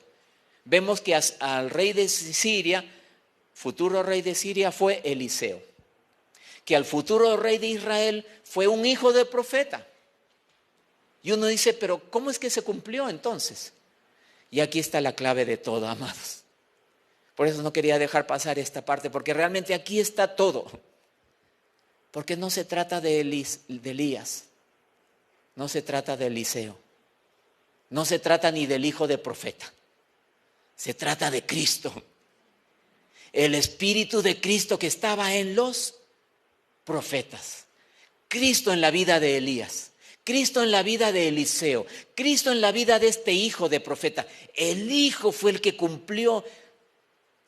Vemos que al rey de Siria, futuro rey de Siria, fue Eliseo. Que al futuro rey de Israel fue un hijo del profeta. Y uno dice: pero ¿cómo es que se cumplió entonces? Y aquí está la clave de todo, amados. Por eso no quería dejar pasar esta parte, porque realmente aquí está todo. Porque no se trata de Elías, no se trata de Eliseo, no se trata ni del hijo del profeta, se trata de Cristo. El Espíritu de Cristo que estaba en los profetas. Cristo en la vida de Elías, Cristo en la vida de Eliseo, Cristo en la vida de este hijo de profeta. El hijo fue el que cumplió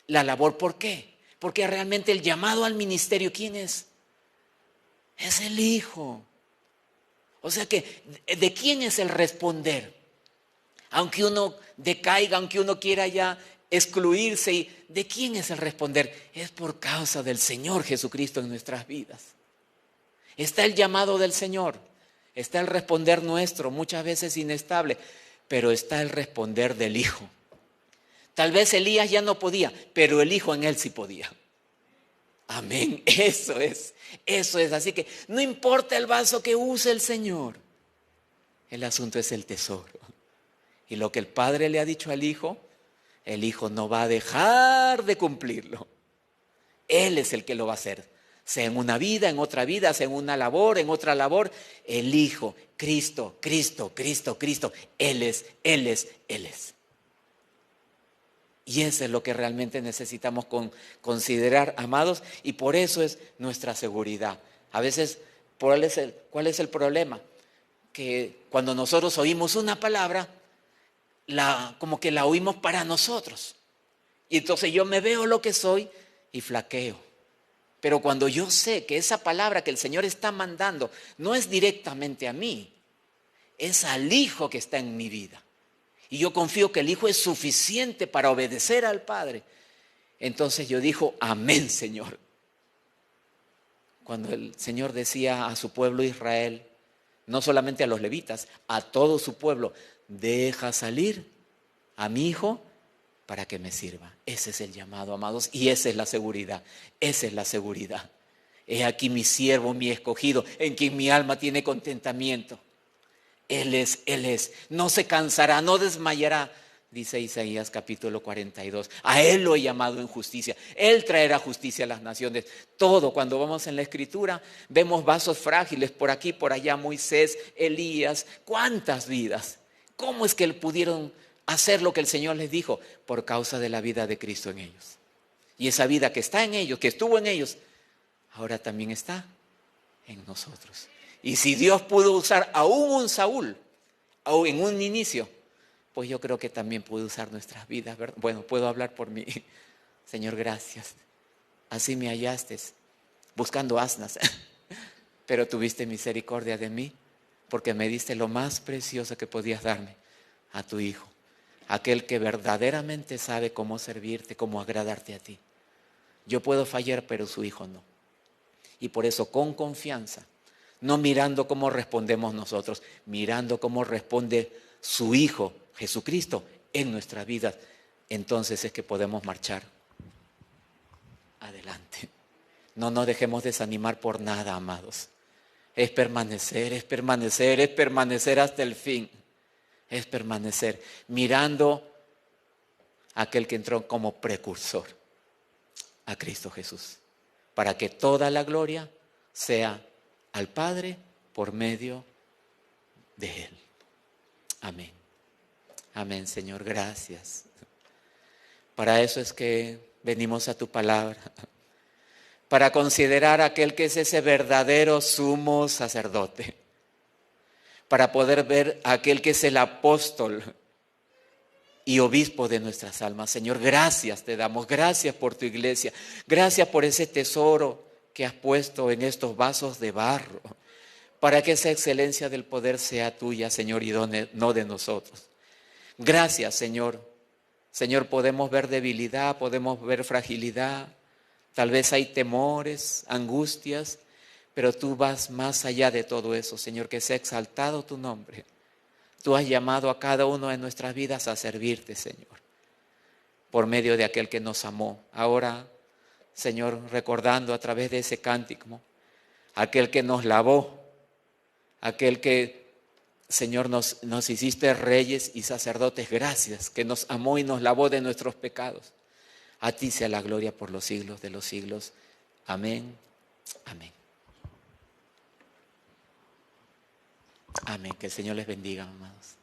la labor. ¿Por qué? Porque realmente el llamado al ministerio, ¿quién es? Es el hijo. O sea que, ¿de quién es el responder? Aunque uno decaiga, aunque uno quiera ya excluirse, ¿de quién es el responder? Es por causa del Señor Jesucristo en nuestras vidas. Está el llamado del Señor, está el responder nuestro, muchas veces inestable, pero está el responder del Hijo. Tal vez Elías ya no podía, pero el Hijo en él sí podía. Amén, eso es. Así que no importa el vaso que use el Señor, el asunto es el tesoro. Y lo que el Padre le ha dicho al Hijo, el Hijo no va a dejar de cumplirlo. Él es el que lo va a hacer. Sea en una vida, en otra vida, sea en una labor, en otra labor. El Hijo, Cristo, Cristo, Cristo, Cristo. Él es. Y eso es lo que realmente necesitamos considerar, amados, y por eso es nuestra seguridad. A veces, ¿cuál es el problema? Que cuando nosotros oímos una palabra, como que la oímos para nosotros. Y entonces yo me veo lo que soy y flaqueo. Pero cuando yo sé que esa palabra que el Señor está mandando no es directamente a mí, es al Hijo que está en mi vida, y yo confío que el Hijo es suficiente para obedecer al Padre, entonces yo digo: amén, Señor. Cuando el Señor decía a su pueblo Israel, no solamente a los levitas, a todo su pueblo: deja salir a mi Hijo para que me sirva. Ese es el llamado, amados, y esa es la seguridad. Esa es la seguridad. He aquí mi siervo, mi escogido, en quien mi alma tiene contentamiento. Él es. No se cansará, no desmayará, dice Isaías capítulo 42. A Él lo he llamado en justicia. Él traerá justicia a las naciones. Todo, cuando vamos en la Escritura, vemos vasos frágiles por aquí, por allá, Moisés, Elías. ¿Cuántas vidas? ¿Cómo es que pudieron hacer lo que el Señor les dijo? Por causa de la vida de Cristo en ellos. Y esa vida que está en ellos, que estuvo en ellos, ahora también está en nosotros. Y si Dios pudo usar aún un Saúl, aún en un inicio, pues yo creo que también puede usar nuestras vidas, ¿verdad? Bueno, puedo hablar por mí. Señor, gracias. Así me hallaste buscando asnas, pero tuviste misericordia de mí, porque me diste lo más precioso que podías darme, a tu Hijo, aquel que verdaderamente sabe cómo servirte, cómo agradarte a ti. Yo puedo fallar, pero su Hijo no. Y por eso, con confianza, no mirando cómo respondemos nosotros, mirando cómo responde su Hijo Jesucristo en nuestras vidas, entonces es que podemos marchar adelante. No nos dejemos desanimar por nada, amados. Es permanecer hasta el fin. Es permanecer mirando a aquel que entró como precursor, a Cristo Jesús, para que toda la gloria sea al Padre por medio de Él. Amén. Amén, Señor, gracias. Para eso es que venimos a tu palabra, para considerar a aquel que es ese verdadero sumo sacerdote, para poder ver a aquel que es el apóstol y obispo de nuestras almas. Señor, gracias te damos, gracias por tu iglesia, gracias por ese tesoro que has puesto en estos vasos de barro, para que esa excelencia del poder sea tuya, Señor, y no de nosotros. Gracias, Señor. Señor, podemos ver debilidad, podemos ver fragilidad, tal vez hay temores, angustias, pero tú vas más allá de todo eso, Señor, que sea exaltado tu nombre. Tú has llamado a cada uno de nuestras vidas a servirte, Señor, por medio de aquel que nos amó. Ahora, Señor, recordando a través de ese cántico, aquel que nos lavó, aquel que, Señor, nos hiciste reyes y sacerdotes, gracias, que nos amó y nos lavó de nuestros pecados. A ti sea la gloria por los siglos de los siglos. Amén. Amén. Amén. Que el Señor les bendiga, amados.